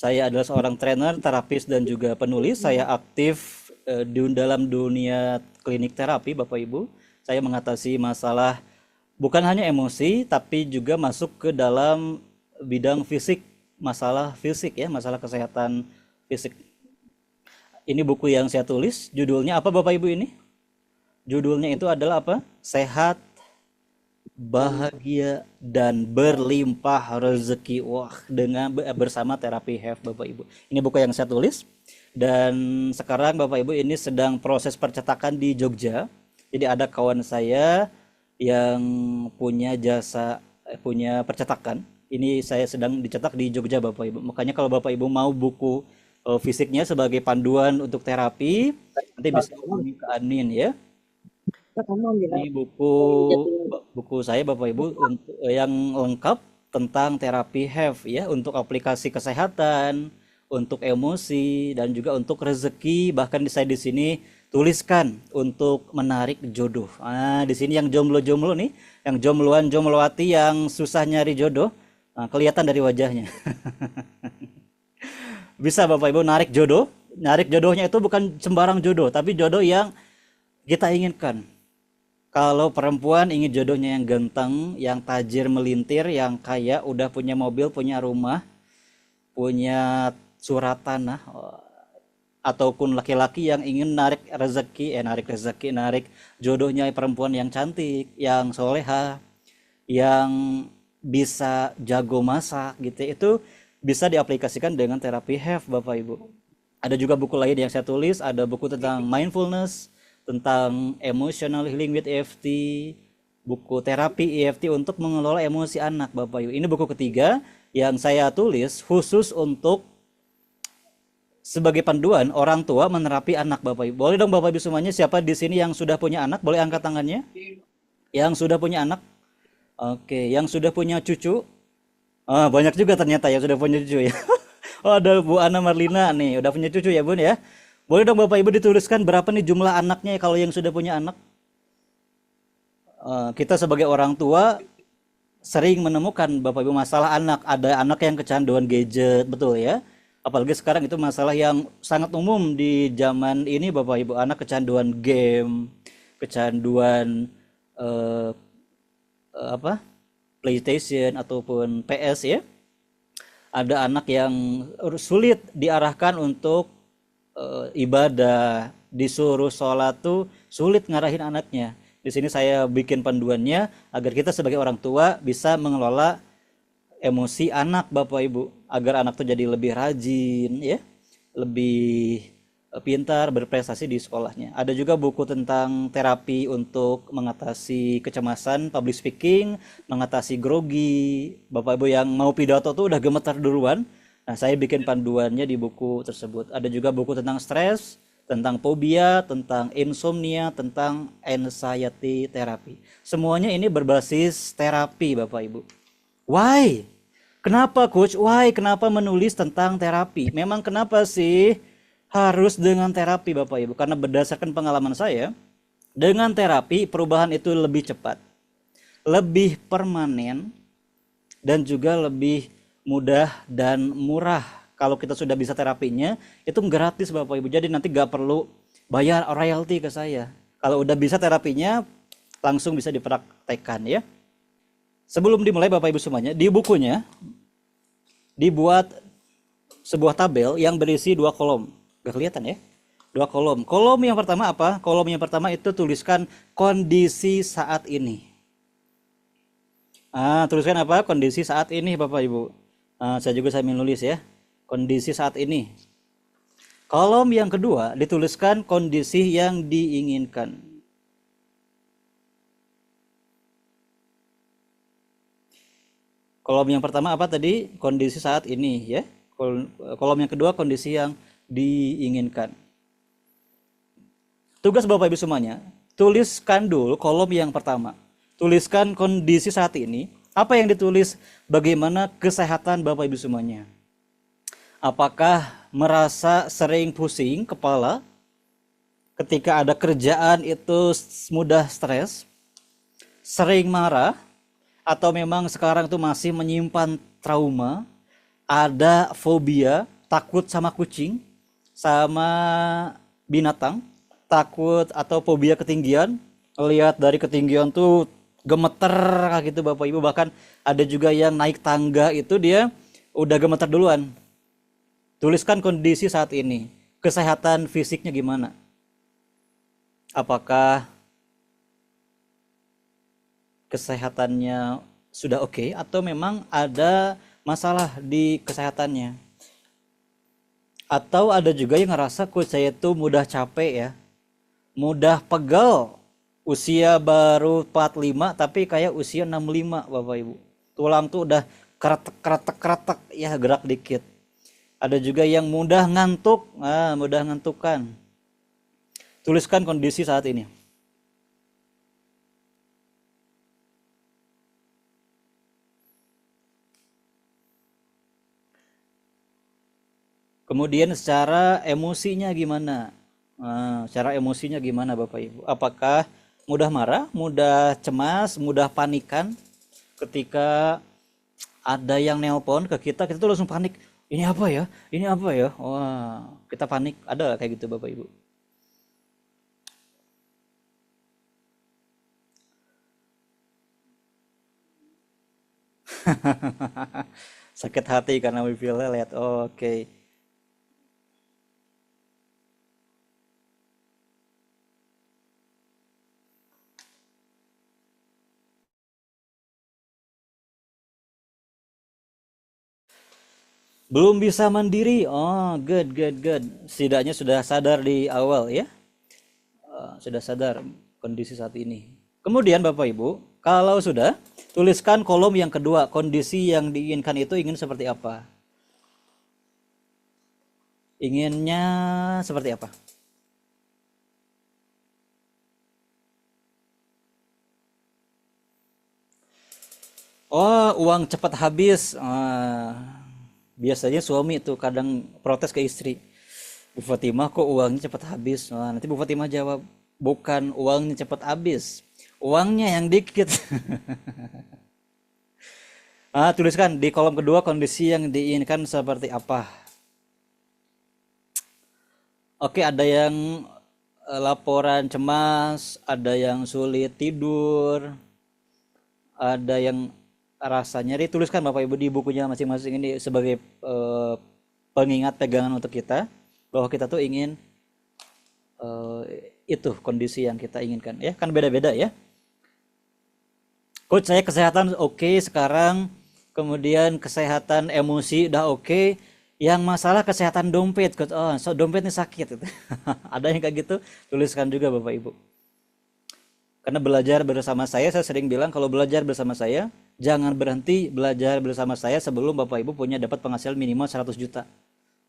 Saya adalah seorang trainer, terapis dan juga penulis. Saya aktif di dalam dunia klinik terapi, Bapak Ibu. Saya mengatasi masalah bukan hanya emosi, tapi juga masuk ke dalam bidang fisik, masalah fisik ya, masalah kesehatan fisik. Ini buku yang saya tulis, judulnya apa Bapak Ibu ini? Judulnya itu adalah apa? Sehat, bahagia dan berlimpah rezeki. Wah, dengan bersama terapi Have Bapak Ibu. Ini buku yang saya tulis dan sekarang Bapak Ibu ini sedang proses percetakan di Jogja. Jadi ada kawan saya yang punya jasa punya percetakan. Ini saya sedang dicetak di Jogja Bapak Ibu. Makanya kalau Bapak Ibu mau buku fisiknya sebagai panduan untuk terapi, nanti bisa hubungi ke admin ya. Ini buku saya Bapak Ibu untuk yang lengkap tentang terapi Have ya, untuk aplikasi kesehatan, untuk emosi dan juga untuk rezeki. Bahkan saya di sini tuliskan untuk menarik jodoh. Ah, di sini yang jomblo-jomblo nih, yang jombloan jombloati yang susah nyari jodoh, nah, kelihatan dari wajahnya. Bisa Bapak Ibu narik jodoh. Narik jodohnya itu bukan sembarang jodoh, tapi jodoh yang kita inginkan. Kalau perempuan ingin jodohnya yang ganteng, yang tajir melintir, yang kaya, udah punya mobil, punya rumah, punya surat tanah, ataupun laki-laki yang ingin narik rezeki, narik jodohnya perempuan yang cantik, yang soleha, yang bisa jago masak gitu, itu bisa diaplikasikan dengan terapi Have Bapak Ibu. Ada juga buku lain yang saya tulis, ada buku tentang mindfulness, tentang emotional healing with EFT, buku terapi EFT untuk mengelola emosi anak Bapak Ibu. Ini buku ketiga yang saya tulis khusus untuk sebagai panduan orang tua menerapi anak Bapak Ibu. Boleh dong Bapak Ibu semuanya, siapa di sini yang sudah punya anak? Boleh angkat tangannya? Yang sudah punya anak? Oke, yang sudah punya cucu? Ah, banyak juga ternyata yang sudah punya cucu ya. Oh, ada Bu Ana Marlina nih, udah punya cucu ya Bun ya. Boleh dong Bapak Ibu dituliskan berapa nih jumlah anaknya kalau yang sudah punya anak? Kita sebagai orang tua sering menemukan Bapak Ibu masalah anak. Ada anak yang kecanduan gadget, betul ya. Apalagi sekarang itu masalah yang sangat umum di zaman ini Bapak Ibu. Anak kecanduan game, kecanduan eh, apa? PlayStation ataupun PS ya. Ada anak yang sulit diarahkan untuk ibadah, disuruh sholat tuh sulit ngarahin anaknya. Di sini saya bikin panduannya agar kita sebagai orang tua bisa mengelola emosi anak Bapak Ibu, agar anak tuh jadi lebih rajin ya, lebih pintar berprestasi di sekolahnya. Ada juga buku tentang terapi untuk mengatasi kecemasan, public speaking, mengatasi grogi. Bapak Ibu yang mau pidato tuh udah gemetar duluan. Nah, saya bikin panduannya di buku tersebut. Ada juga buku tentang stres, tentang fobia, tentang insomnia, tentang anxiety terapi. Semuanya ini berbasis terapi Bapak Ibu. Why? Kenapa coach? Why? Kenapa menulis tentang terapi? Memang kenapa sih harus dengan terapi Bapak Ibu? Karena berdasarkan pengalaman saya, dengan terapi perubahan itu lebih cepat, lebih permanen, dan juga lebih mudah dan murah. Kalau kita sudah bisa terapinya, itu gratis Bapak Ibu. Jadi nanti gak perlu bayar royalti ke saya. Kalau udah bisa terapinya, langsung bisa dipraktekkan ya. Sebelum dimulai Bapak Ibu semuanya, di bukunya dibuat sebuah tabel yang berisi 2 kolom. Gak kelihatan ya? 2 kolom. Kolom yang pertama apa? Kolom yang pertama itu tuliskan kondisi saat ini. Tuliskan apa? Kondisi saat ini Bapak Ibu. Saya juga sambil nulis ya. Kondisi saat ini. Kolom yang kedua dituliskan kondisi yang diinginkan. Kolom yang pertama apa tadi? Kondisi saat ini ya. Kolom yang kedua kondisi yang diinginkan. Tugas Bapak Ibu semuanya, tuliskan dulu kolom yang pertama. Tuliskan kondisi saat ini. Apa yang ditulis? Bagaimana kesehatan Bapak Ibu semuanya? Apakah merasa sering pusing kepala? Ketika ada kerjaan itu mudah stres? Sering marah? Atau memang sekarang itu masih menyimpan trauma? Ada fobia? takut sama kucing, sama binatang, takut atau fobia ketinggian, lihat dari ketinggian tuh gemeter kayak gitu Bapak Ibu. Bahkan ada juga yang naik tangga itu dia udah gemeter duluan. Tuliskan kondisi saat ini, kesehatan fisiknya gimana, apakah kesehatannya sudah oke atau memang ada masalah di kesehatannya. Atau ada juga yang ngerasa coach saya itu mudah capek ya, mudah pegal. Usia baru 45 tapi kayak usia 65 Bapak Ibu. Tulang tuh udah kretek ya, gerak dikit. Ada juga yang mudah ngantuk, mudah ngantukan. Tuliskan kondisi saat ini. Kemudian secara emosinya gimana? Secara emosinya gimana Bapak Ibu? Apakah mudah marah, mudah cemas, mudah panikan ketika ada yang nelpon ke kita, kita tuh langsung panik. Ini apa ya? Ini apa ya? Wah, kita panik. Ada kayak gitu Bapak Ibu? Sakit hati karena we feel lelet. Oke. Belum bisa mandiri. Oh, good, good, good. Setidaknya sudah sadar di awal ya. Sudah sadar kondisi saat ini. Kemudian Bapak Ibu, kalau sudah, tuliskan kolom yang kedua, kondisi yang diinginkan itu ingin seperti apa? Inginnya seperti apa? Oh, uang cepat habis. Biasanya suami itu kadang protes ke istri. Bu Fatimah kok uangnya cepat habis? Nanti Bu Fatimah jawab, bukan uangnya cepat habis, uangnya yang dikit. Tuliskan di kolom kedua kondisi yang diinginkan seperti apa. Oke, ada yang laporan cemas, ada yang sulit tidur, ada yang rasa nyeri. Tuliskan Bapak Ibu di bukunya masing-masing ini sebagai pengingat pegangan untuk kita bahwa kita tuh ingin itu kondisi yang kita inginkan ya, kan beda-beda ya. Coach saya kesehatan oke sekarang, kemudian kesehatan emosi udah oke, yang masalah kesehatan dompet coach, so dompetnya sakit gitu. Ada yang kayak gitu, tuliskan juga Bapak Ibu. Karena belajar bersama saya sering bilang kalau belajar bersama saya jangan berhenti belajar bersama saya sebelum Bapak Ibu punya dapat penghasilan minimal 100 juta.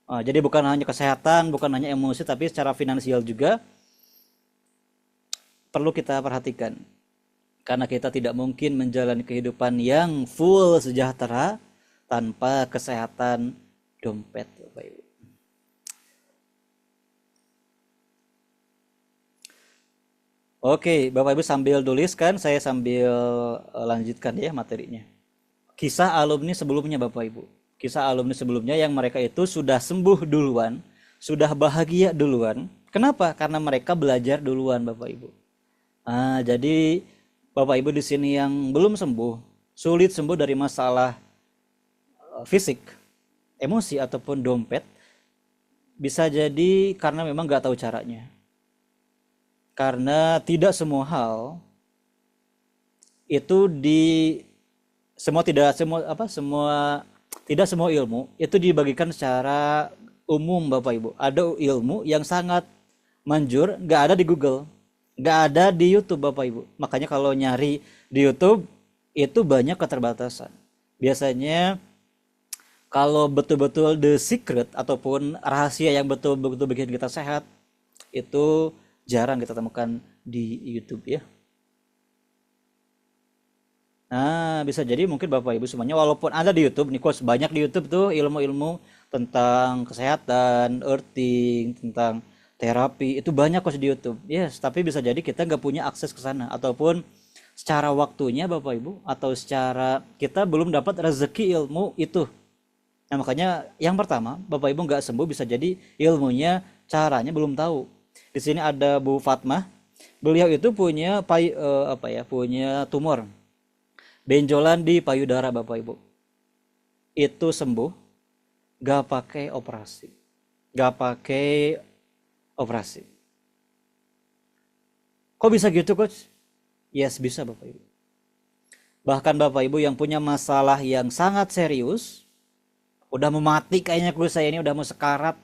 Jadi bukan hanya kesehatan, bukan hanya emosi, tapi secara finansial juga perlu kita perhatikan. Karena kita tidak mungkin menjalani kehidupan yang full sejahtera tanpa kesehatan dompet, Bapak Ibu. Oke, Bapak Ibu sambil tuliskan, saya sambil lanjutkan ya materinya. Kisah alumni sebelumnya Bapak Ibu. Kisah alumni sebelumnya yang mereka itu sudah sembuh duluan, sudah bahagia duluan. Kenapa? Karena mereka belajar duluan Bapak Ibu. Jadi Bapak Ibu di sini yang belum sembuh, sulit sembuh dari masalah fisik, emosi ataupun dompet, bisa jadi karena memang nggak tahu caranya. Karena tidak semua hal itu tidak semua ilmu itu dibagikan secara umum Bapak Ibu. Ada ilmu yang sangat manjur, nggak ada di Google, nggak ada di YouTube Bapak Ibu. Makanya kalau nyari di YouTube itu banyak keterbatasan. Biasanya kalau betul-betul the secret ataupun rahasia yang betul-betul bikin kita sehat itu jarang kita temukan di YouTube ya. Bisa jadi mungkin Bapak Ibu semuanya walaupun ada di YouTube nih coach, banyak di YouTube tuh ilmu-ilmu tentang kesehatan, earthing, tentang terapi, itu banyak coach di YouTube. Yes, tapi bisa jadi kita nggak punya akses ke sana ataupun secara waktunya Bapak Ibu atau secara kita belum dapat rezeki ilmu itu. Nah, makanya yang pertama, Bapak Ibu nggak sembuh bisa jadi ilmunya, caranya belum tahu. Di sini ada Bu Fatmah. Beliau itu punya punya tumor benjolan di payudara Bapak Ibu. Itu sembuh, nggak pakai operasi. Nggak pakai operasi. Kok bisa gitu, Coach? Yes, bisa Bapak Ibu. Bahkan Bapak Ibu yang punya masalah yang sangat serius, udah mau mati kayaknya kulit saya ini udah mau sekarat,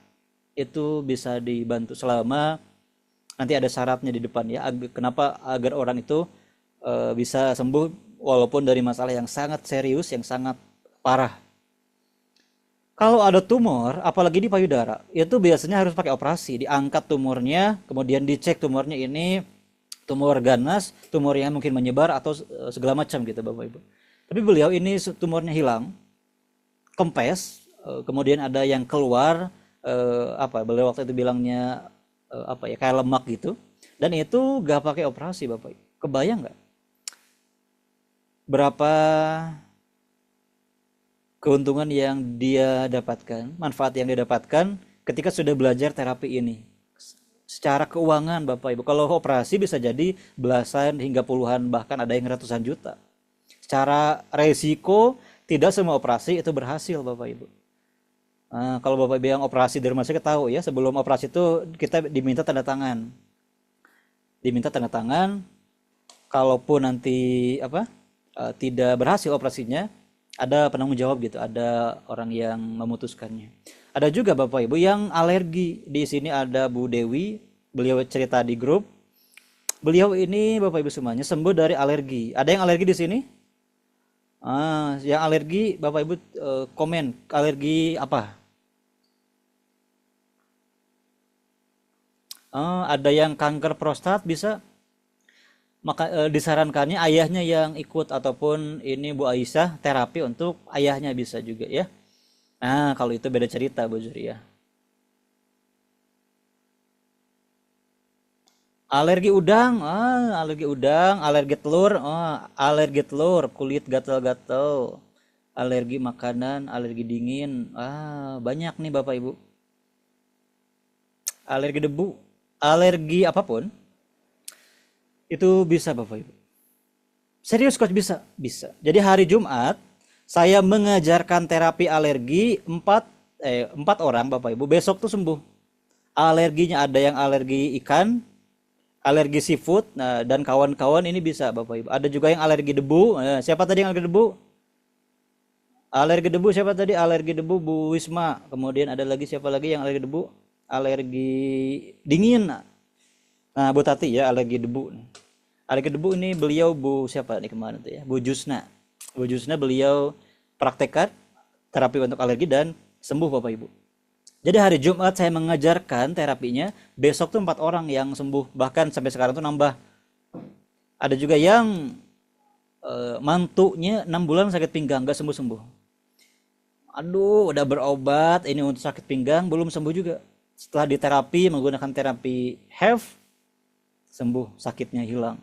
itu bisa dibantu selama nanti ada syaratnya di depan ya. Kenapa? Agar orang itu bisa sembuh walaupun dari masalah yang sangat serius, yang sangat parah. Kalau ada tumor, apalagi di payudara, itu biasanya harus pakai operasi, diangkat tumornya, kemudian dicek tumornya ini tumor ganas, tumor yang mungkin menyebar atau segala macam gitu Bapak Ibu. Tapi beliau ini tumornya hilang, kempes, kemudian ada yang keluar beliau waktu itu bilangnya kayak lemak gitu, dan itu gak pakai operasi Bapak Ibu. Kebayang nggak berapa keuntungan yang dia dapatkan, manfaat yang dia dapatkan ketika sudah belajar terapi ini? Secara keuangan Bapak Ibu, kalau operasi bisa jadi belasan hingga puluhan, bahkan ada yang ratusan juta. Secara resiko tidak semua operasi itu berhasil Bapak Ibu. Nah, kalau Bapak Ibu yang operasi di rumah sakit tahu ya, sebelum operasi itu kita diminta tanda tangan. Diminta tanda tangan, kalaupun nanti tidak berhasil operasinya, ada penanggung jawab gitu, ada orang yang memutuskannya. Ada juga Bapak Ibu yang alergi. Di sini ada Bu Dewi, beliau cerita di grup. Beliau ini Bapak Ibu semuanya sembuh dari alergi. Ada yang alergi di sini? Yang alergi Bapak Ibu komen, alergi apa? Ada yang kanker prostat bisa. Maka disarankannya ayahnya yang ikut, ataupun ini Bu Aisyah terapi untuk ayahnya bisa juga ya. Nah, kalau itu beda cerita Bu Juri ya. Alergi udang, alergi telur, kulit gatal-gatal, alergi makanan, alergi dingin, banyak nih Bapak Ibu. Alergi debu, alergi apapun, itu bisa Bapak Ibu. Serius Coach, bisa. Jadi hari Jumat saya mengajarkan terapi alergi empat orang Bapak Ibu. Besok tuh sembuh. Alerginya ada yang alergi ikan, alergi seafood, nah, dan kawan-kawan ini bisa Bapak Ibu. Ada juga yang alergi debu. Siapa tadi yang alergi debu? Alergi debu siapa tadi? Alergi debu Bu Wisma. Kemudian ada lagi siapa lagi yang alergi debu? Alergi dingin. Nah, Bu Tati ya alergi debu. Alergi debu ini beliau Bu siapa nih kemarin tuh ya? Bu Jusna. Bu Jusna beliau praktekkan terapi untuk alergi dan sembuh Bapak Ibu. Jadi hari Jumat saya mengajarkan terapinya, besok tuh 4 orang yang sembuh, bahkan sampai sekarang tuh nambah. Ada juga yang mantunya 6 bulan sakit pinggang gak sembuh-sembuh. Aduh, udah berobat ini untuk sakit pinggang belum sembuh juga. Setelah diterapi menggunakan terapi HEF, sembuh, sakitnya hilang.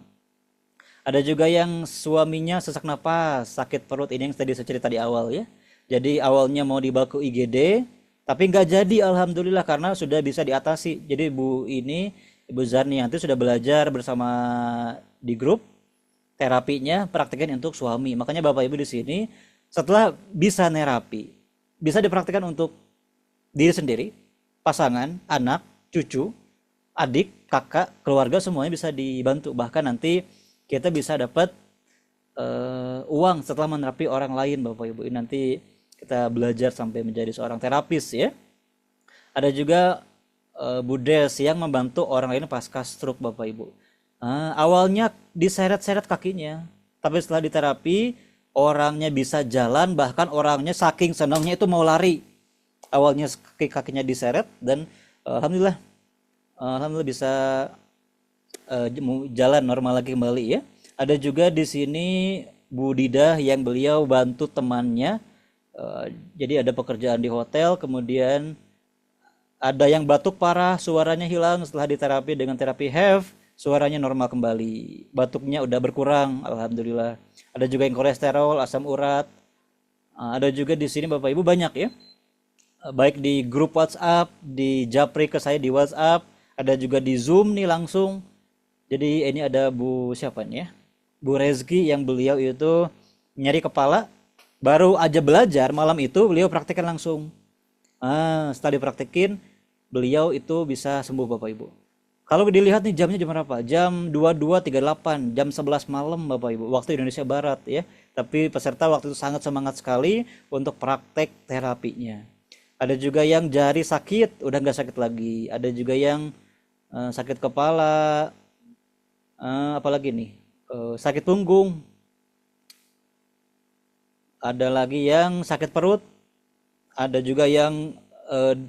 Ada juga yang suaminya sesak napas, sakit perut, ini yang tadi saya cerita di awal ya. Jadi awalnya mau dibawa ke IGD, tapi nggak jadi alhamdulillah karena sudah bisa diatasi. Jadi Ibu Zarnianti sudah belajar bersama di grup terapinya, praktekkan untuk suami. Makanya Bapak Ibu di sini setelah bisa nerapi, bisa dipraktikkan untuk diri sendiri, pasangan, anak, cucu, adik, kakak, keluarga, semuanya bisa dibantu. Bahkan nanti kita bisa dapat uang setelah menerapi orang lain Bapak Ibu. Nanti kita belajar sampai menjadi seorang terapis ya. Ada juga Bu Des yang membantu orang lain pasca stroke Bapak Ibu. Awalnya diseret-seret kakinya, tapi setelah diterapi orangnya bisa jalan, bahkan orangnya saking senangnya itu mau lari. Awalnya kakinya diseret dan alhamdulillah bisa jalan normal lagi kembali ya. Ada juga di sini Bu Dida yang beliau bantu temannya. Jadi ada pekerjaan di hotel, kemudian ada yang batuk parah, suaranya hilang setelah diterapi dengan terapi HEF, suaranya normal kembali, batuknya udah berkurang, alhamdulillah. Ada juga yang kolesterol, asam urat. Ada juga di sini Bapak Ibu banyak ya. baik di grup WhatsApp, di japri ke saya di WhatsApp, ada juga di Zoom nih langsung. Jadi ini ada Bu siapa nih ya? Bu Rezki yang beliau itu nyari kepala, baru aja belajar malam itu beliau praktekkan langsung. Setelah dipraktekin, beliau itu bisa sembuh Bapak Ibu. Kalau dilihat nih jamnya jam berapa? Jam 22.38, jam 11 malam Bapak Ibu, waktu Indonesia Barat ya. Tapi peserta waktu itu sangat semangat sekali untuk praktek terapinya. Ada juga yang jari sakit, udah nggak sakit lagi. Ada juga yang sakit kepala, apalagi nih, sakit punggung. Ada lagi yang sakit perut, ada juga yang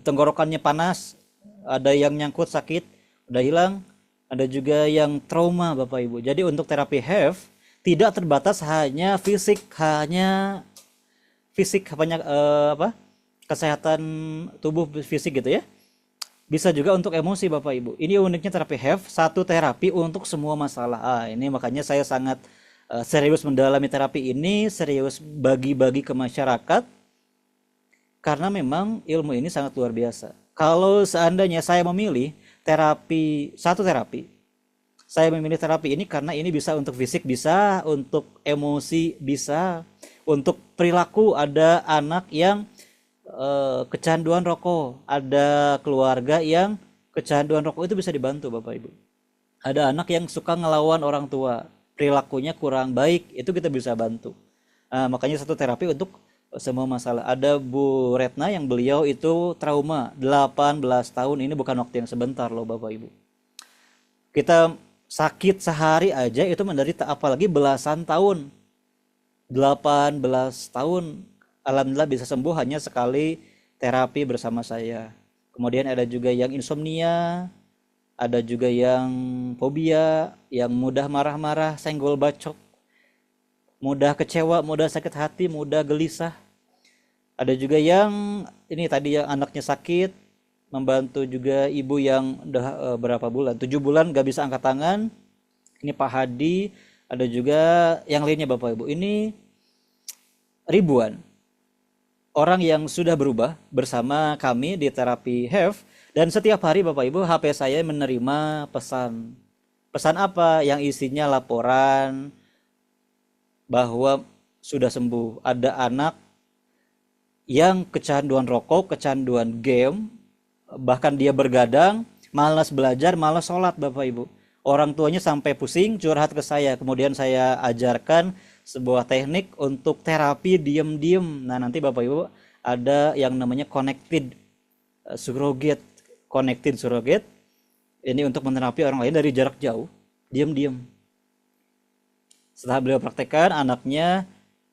tenggorokannya panas, ada yang nyangkut sakit udah hilang, ada juga yang trauma Bapak Ibu. Jadi untuk terapi HEF tidak terbatas hanya fisik banyak apa kesehatan tubuh fisik gitu ya, bisa juga untuk emosi Bapak Ibu. Ini uniknya terapi HEF, satu terapi untuk semua masalah. Ini makanya saya sangat serius mendalami terapi ini, serius bagi-bagi ke masyarakat, karena memang ilmu ini sangat luar biasa. Kalau seandainya saya memilih terapi, saya memilih terapi ini karena ini bisa untuk fisik, bisa untuk emosi, bisa untuk perilaku. Ada anak yang kecanduan rokok, ada keluarga yang kecanduan rokok, itu bisa dibantu Bapak Ibu. Ada anak yang suka ngelawan orang tua, perilakunya kurang baik, itu kita bisa bantu. Makanya satu terapi untuk semua masalah. Ada Bu Retna yang beliau itu trauma 18 tahun, ini bukan waktu yang sebentar loh Bapak Ibu. Kita sakit sehari aja itu menderita, apalagi belasan tahun. 18 tahun, alhamdulillah bisa sembuh hanya sekali terapi bersama saya. Kemudian ada juga yang insomnia, ada juga yang fobia, yang mudah marah-marah, senggol bacok, mudah kecewa, mudah sakit hati, mudah gelisah. Ada juga yang ini tadi yang anaknya sakit, membantu juga ibu yang udah berapa bulan, 7 bulan gak bisa angkat tangan. Ini Pak Hadi. Ada juga yang lainnya Bapak Ibu. Ini ribuan orang yang sudah berubah bersama kami di terapi HEF. Dan setiap hari Bapak Ibu, HP saya menerima pesan. Pesan apa? Yang isinya laporan bahwa sudah sembuh. Ada anak yang kecanduan rokok, kecanduan game, bahkan dia bergadang, malas belajar, malas sholat Bapak Ibu. Orang tuanya sampai pusing curhat ke saya. Kemudian saya ajarkan sebuah teknik untuk terapi diem-diem. Nah nanti Bapak Ibu ada yang namanya connected surrogate. Ini untuk menerapi orang lain dari jarak jauh, diem-diem. Setelah beliau praktekkan, anaknya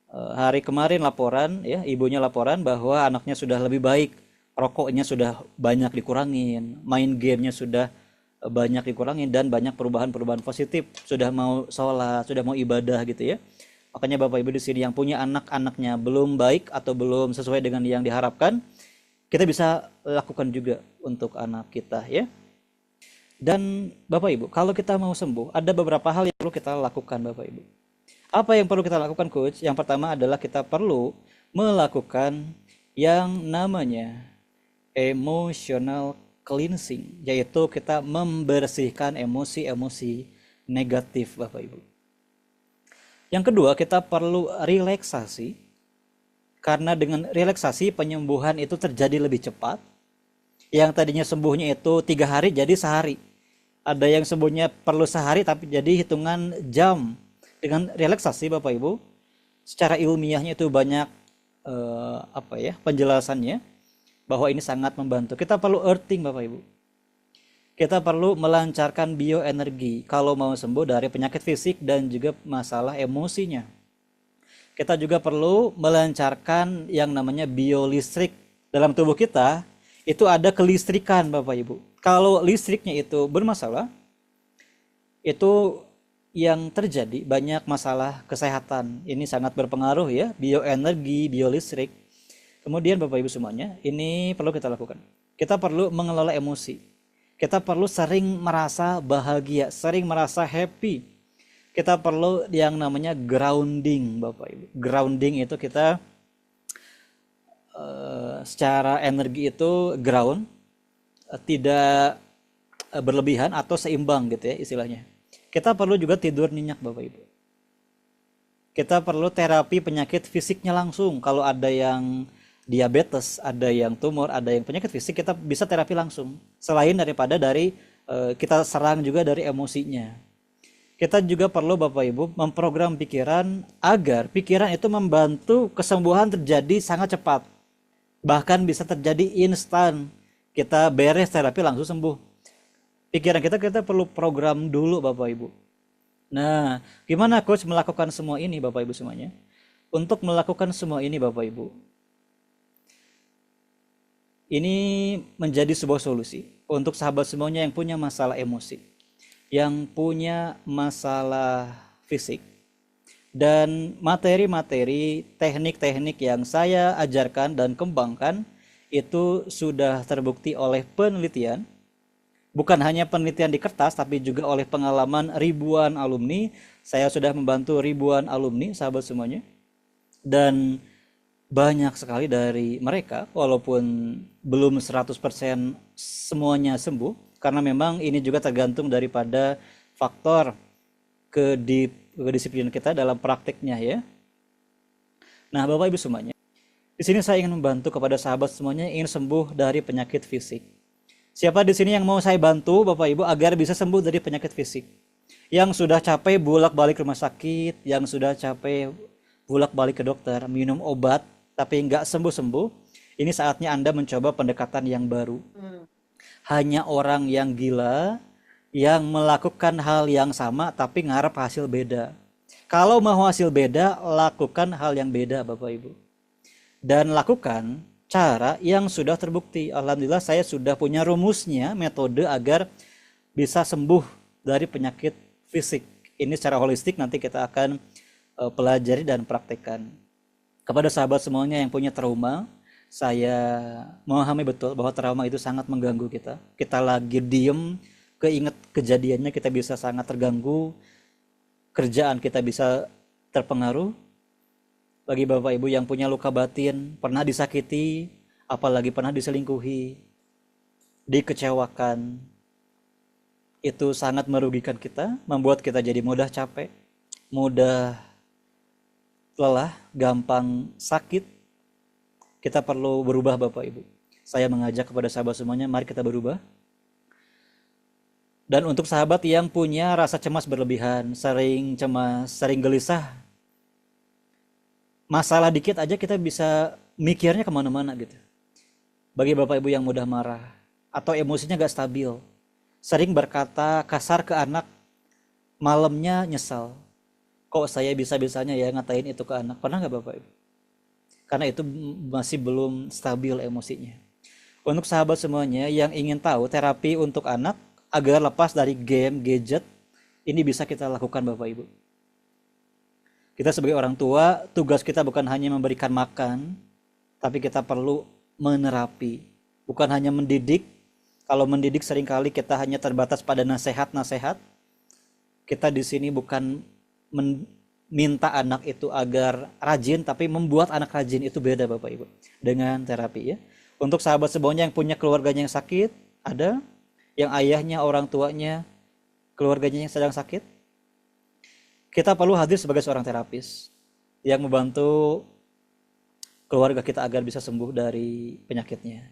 hari kemarin laporan ya, ibunya laporan bahwa anaknya sudah lebih baik, rokoknya sudah banyak dikurangin, main gamenya sudah banyak dikurangin, dan banyak perubahan-perubahan positif, sudah mau sholat, sudah mau ibadah gitu ya. Makanya Bapak Ibu di sini yang punya anak-anaknya belum baik atau belum sesuai dengan yang diharapkan, kita bisa lakukan juga untuk anak kita ya. Dan Bapak Ibu, kalau kita mau sembuh, ada beberapa hal yang perlu kita lakukan Bapak Ibu. Apa yang perlu kita lakukan Coach? Yang pertama adalah kita perlu melakukan yang namanya emotional cleansing, yaitu kita membersihkan emosi-emosi negatif Bapak Ibu. Yang kedua, kita perlu relaksasi, karena dengan relaksasi penyembuhan itu terjadi lebih cepat. Yang tadinya sembuhnya itu 3 hari jadi sehari. Ada yang sembuhnya perlu sehari tapi jadi hitungan jam. Dengan relaksasi Bapak Ibu, secara ilmiahnya itu banyak penjelasannya bahwa ini sangat membantu. Kita perlu earthing Bapak Ibu. Kita perlu melancarkan bioenergi kalau mau sembuh dari penyakit fisik dan juga masalah emosinya. Kita juga perlu melancarkan yang namanya biolistrik dalam tubuh kita. Itu ada kelistrikan Bapak Ibu. Kalau listriknya itu bermasalah, itu yang terjadi banyak masalah kesehatan. Ini sangat berpengaruh ya, bioenergi, biolistrik. Kemudian Bapak Ibu semuanya, ini perlu kita lakukan. Kita perlu mengelola emosi. Kita perlu sering merasa bahagia, sering merasa happy. Kita perlu yang namanya grounding Bapak Ibu. Grounding itu kita secara energi itu ground, tidak berlebihan atau seimbang gitu ya istilahnya. Kita perlu juga tidur nyenyak Bapak Ibu. Kita perlu terapi penyakit fisiknya langsung. Kalau ada yang diabetes, ada yang tumor, ada yang penyakit fisik, kita bisa terapi langsung. Selain daripada dari kita serang juga dari emosinya. Kita juga perlu Bapak Ibu memprogram pikiran agar pikiran itu membantu kesembuhan terjadi sangat cepat. Bahkan bisa terjadi instan. Kita beres terapi langsung sembuh. Pikiran kita perlu program dulu Bapak Ibu. Nah, gimana coach melakukan semua ini Bapak Ibu semuanya? Untuk melakukan semua ini Bapak Ibu, ini menjadi sebuah solusi untuk sahabat semuanya yang punya masalah emosi, yang punya masalah fisik, dan materi-materi teknik-teknik yang saya ajarkan dan kembangkan itu sudah terbukti oleh penelitian. Bukan hanya penelitian di kertas, tapi juga oleh pengalaman ribuan alumni. Saya sudah membantu ribuan alumni, sahabat semuanya. Dan banyak sekali dari mereka, walaupun belum 100% semuanya sembuh, karena memang ini juga tergantung daripada faktor kedisiplinan kita dalam prakteknya ya. Nah, Bapak Ibu semuanya, di sini saya ingin membantu kepada sahabat semuanya yang ingin sembuh dari penyakit fisik. Siapa di sini yang mau saya bantu Bapak Ibu agar bisa sembuh dari penyakit fisik? Yang sudah capek bolak-balik rumah sakit, yang sudah capek bolak-balik ke dokter, minum obat tapi nggak sembuh-sembuh, ini saatnya Anda mencoba pendekatan yang baru. Hanya orang yang gila yang melakukan hal yang sama tapi ngarep hasil beda. Kalau mau hasil beda, lakukan hal yang beda Bapak Ibu. Dan lakukan cara yang sudah terbukti. Alhamdulillah saya sudah punya rumusnya, metode agar bisa sembuh dari penyakit fisik. Ini secara holistik nanti kita akan pelajari dan praktekkan. Kepada sahabat semuanya yang punya trauma, saya memahami betul bahwa trauma itu sangat mengganggu kita. Kita lagi diem, keinget kejadiannya kita bisa sangat terganggu, kerjaan kita bisa terpengaruh. Bagi Bapak Ibu yang punya luka batin, pernah disakiti, apalagi pernah diselingkuhi, dikecewakan, itu sangat merugikan kita, membuat kita jadi mudah capek, mudah lelah, gampang sakit. Kita perlu berubah Bapak Ibu. Saya mengajak kepada sahabat semuanya, mari kita berubah. Dan untuk sahabat yang punya rasa cemas berlebihan, sering cemas, sering gelisah, masalah dikit aja kita bisa mikirnya kemana-mana gitu. Bagi Bapak Ibu yang mudah marah atau emosinya gak stabil, sering berkata kasar ke anak, malamnya nyesal. Kok saya bisa-bisanya ya ngatain itu ke anak? Pernah gak Bapak Ibu? Karena itu masih belum stabil emosinya. Untuk sahabat semuanya yang ingin tahu terapi untuk anak agar lepas dari game, gadget, ini bisa kita lakukan Bapak Ibu. Kita sebagai orang tua, tugas kita bukan hanya memberikan makan, tapi kita perlu menerapi. Bukan hanya mendidik. Kalau mendidik seringkali kita hanya terbatas pada nasihat-nasihat. Kita di sini bukan minta anak itu agar rajin, tapi membuat anak rajin. Itu beda Bapak Ibu dengan terapi ya. Untuk sahabat semuanya yang punya keluarganya yang sakit, ada yang ayahnya, orang tuanya, keluarganya yang sedang sakit, kita perlu hadir sebagai seorang terapis yang membantu keluarga kita agar bisa sembuh dari penyakitnya.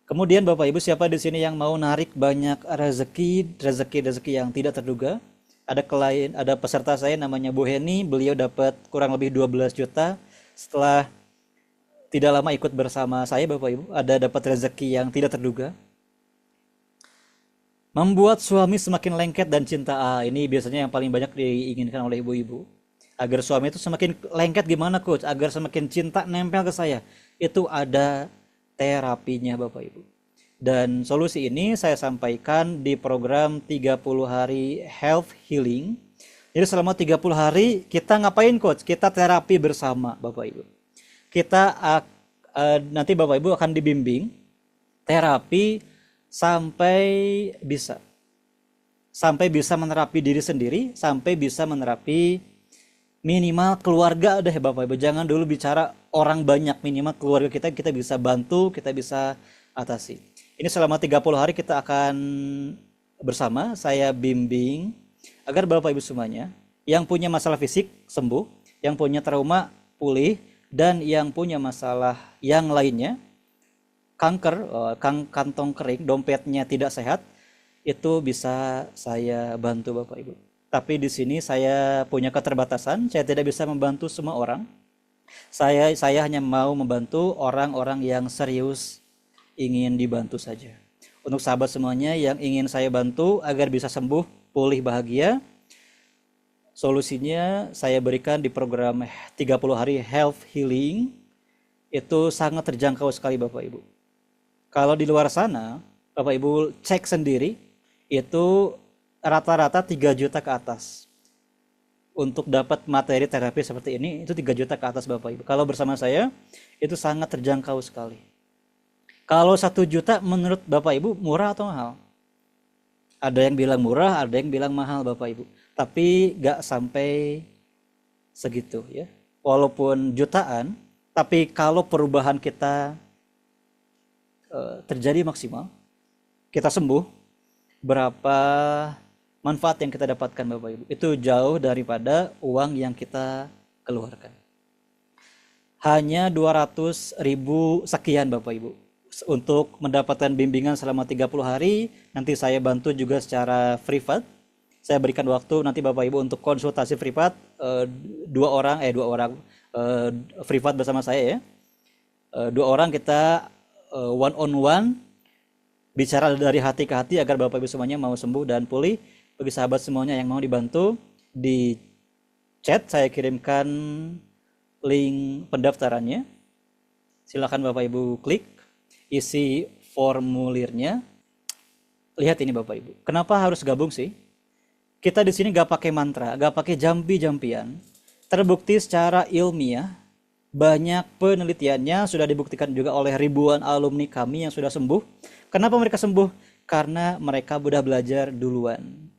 Kemudian Bapak Ibu, siapa di sini yang mau narik banyak rezeki yang tidak terduga? Ada peserta saya namanya Bu Heni, beliau dapat kurang lebih 12 juta setelah tidak lama ikut bersama saya Bapak Ibu, ada dapat rezeki yang tidak terduga. Membuat suami semakin lengket dan cinta. Ini biasanya yang paling banyak diinginkan oleh ibu-ibu. Agar suami itu semakin lengket gimana coach? Agar semakin cinta nempel ke saya. Itu ada terapinya Bapak Ibu. Dan solusi ini saya sampaikan di program 30 hari health healing. Jadi selama 30 hari kita ngapain coach? Kita terapi bersama Bapak Ibu. Kita nanti Bapak Ibu akan dibimbing terapi sampai bisa menerapi diri sendiri, sampai bisa menerapi minimal keluarga deh Bapak Ibu. Jangan dulu bicara orang banyak, minimal keluarga kita bisa bantu, kita bisa atasi. Ini selama 30 hari kita akan bersama, saya bimbing agar Bapak Ibu semuanya yang punya masalah fisik sembuh, yang punya trauma pulih, dan yang punya masalah yang lainnya, kanker, kantong kering, dompetnya tidak sehat, itu bisa saya bantu Bapak Ibu. Tapi di sini saya punya keterbatasan, saya tidak bisa membantu semua orang. Saya hanya mau membantu orang-orang yang serius ingin dibantu saja. Untuk sahabat semuanya yang ingin saya bantu agar bisa sembuh, pulih, bahagia, solusinya saya berikan di program 30 hari health healing. Itu sangat terjangkau sekali Bapak Ibu. Kalau di luar sana, Bapak Ibu cek sendiri, itu rata-rata 3 juta ke atas. Untuk dapat materi terapi seperti ini, itu 3 juta ke atas Bapak Ibu. Kalau bersama saya, itu sangat terjangkau sekali. Kalau 1 juta menurut Bapak Ibu murah atau mahal? Ada yang bilang murah, ada yang bilang mahal Bapak Ibu. Tapi gak sampai segitu ya. Walaupun jutaan, tapi kalau perubahan kita terjadi maksimal, kita sembuh, berapa manfaat yang kita dapatkan Bapak Ibu. Itu jauh daripada uang yang kita keluarkan. Hanya 200.000 sekian Bapak Ibu. Untuk mendapatkan bimbingan selama 30 hari, nanti saya bantu juga secara privat. Saya berikan waktu nanti Bapak Ibu untuk konsultasi privat, dua orang privat bersama saya ya. 2 orang kita one on one, bicara dari hati ke hati agar Bapak Ibu semuanya mau sembuh dan pulih. Bagi sahabat semuanya yang mau dibantu, di chat saya kirimkan link pendaftarannya. Silakan Bapak Ibu klik, isi formulirnya. Lihat ini Bapak Ibu. Kenapa harus gabung sih? Kita di sini gak pakai mantra, gak pakai jampi-jampian. Terbukti secara ilmiah, banyak penelitiannya sudah dibuktikan juga oleh ribuan alumni kami yang sudah sembuh. Kenapa mereka sembuh? Karena mereka sudah belajar duluan.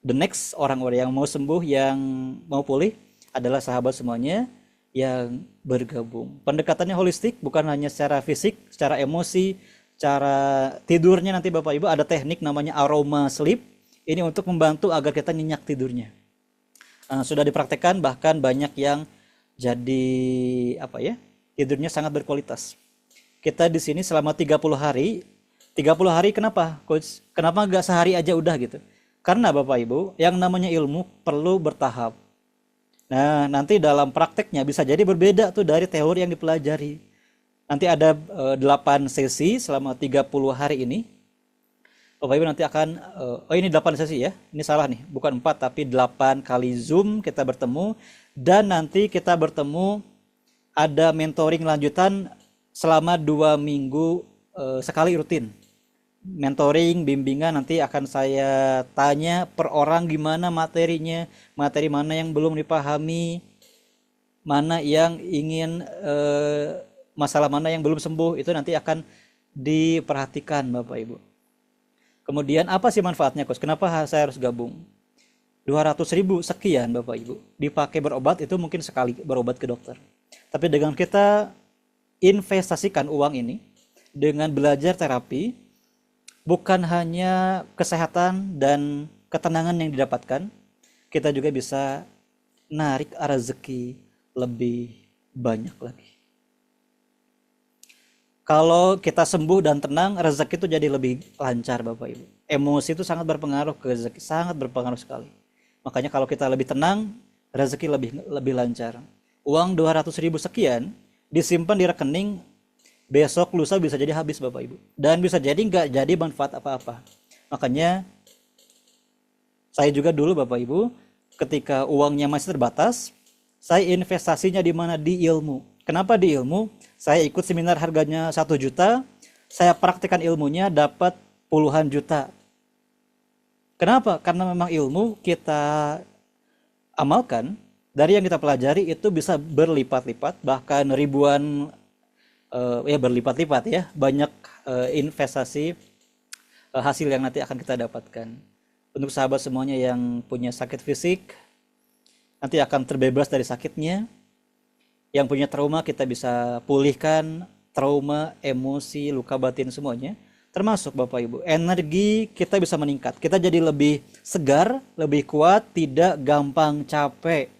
The next orang-orang yang mau sembuh, yang mau pulih adalah sahabat semuanya yang bergabung. Pendekatannya holistik, bukan hanya secara fisik, secara emosi, cara tidurnya nanti Bapak Ibu ada teknik namanya aroma sleep. Ini untuk membantu agar kita nyenyak tidurnya. Sudah dipraktekkan, bahkan banyak yang jadi tidurnya sangat berkualitas. Kita di sini selama 30 hari. 30 hari kenapa Coach? Kenapa nggak sehari aja udah gitu? Karena Bapak Ibu, yang namanya ilmu perlu bertahap. Nah, nanti dalam prakteknya bisa jadi berbeda tuh dari teori yang dipelajari. Nanti ada 8 sesi selama 30 hari ini. Bapak Ibu nanti akan, ini 8 sesi ya, ini salah nih, bukan 4 tapi 8 kali Zoom kita bertemu. Dan nanti kita bertemu, ada mentoring lanjutan selama 2 minggu sekali rutin. Mentoring, bimbingan, nanti akan saya tanya per orang gimana materinya, materi mana yang belum dipahami, mana yang ingin, masalah mana yang belum sembuh, itu nanti akan diperhatikan Bapak Ibu. Kemudian apa sih manfaatnya Coach? Kenapa saya harus gabung? 200.000 sekian Bapak Ibu dipakai berobat, itu mungkin sekali berobat ke dokter. Tapi dengan kita investasikan uang ini dengan belajar terapi, bukan hanya kesehatan dan ketenangan yang didapatkan, kita juga bisa narik rezeki lebih banyak lagi. Kalau kita sembuh dan tenang, rezeki itu jadi lebih lancar Bapak Ibu. Emosi itu sangat berpengaruh ke rezeki, sangat berpengaruh sekali. Makanya kalau kita lebih tenang, rezeki lebih lancar. Uang 200.000 sekian disimpan di rekening, besok lusa bisa jadi habis Bapak Ibu. Dan bisa jadi nggak jadi manfaat apa-apa. Makanya saya juga dulu Bapak Ibu, ketika uangnya masih terbatas, saya investasinya di mana? Di ilmu. Kenapa di ilmu? Saya ikut seminar harganya 1 juta, saya praktekkan ilmunya dapat puluhan juta. Kenapa? Karena memang ilmu kita amalkan, dari yang kita pelajari itu bisa berlipat-lipat, bahkan ribuan, berlipat-lipat ya, banyak investasi hasil yang nanti akan kita dapatkan. Untuk sahabat semuanya yang punya sakit fisik, nanti akan terbebas dari sakitnya. Yang punya trauma kita bisa pulihkan trauma, emosi, luka batin semuanya. Termasuk Bapak Ibu, energi kita bisa meningkat. Kita jadi lebih segar, lebih kuat, tidak gampang capek.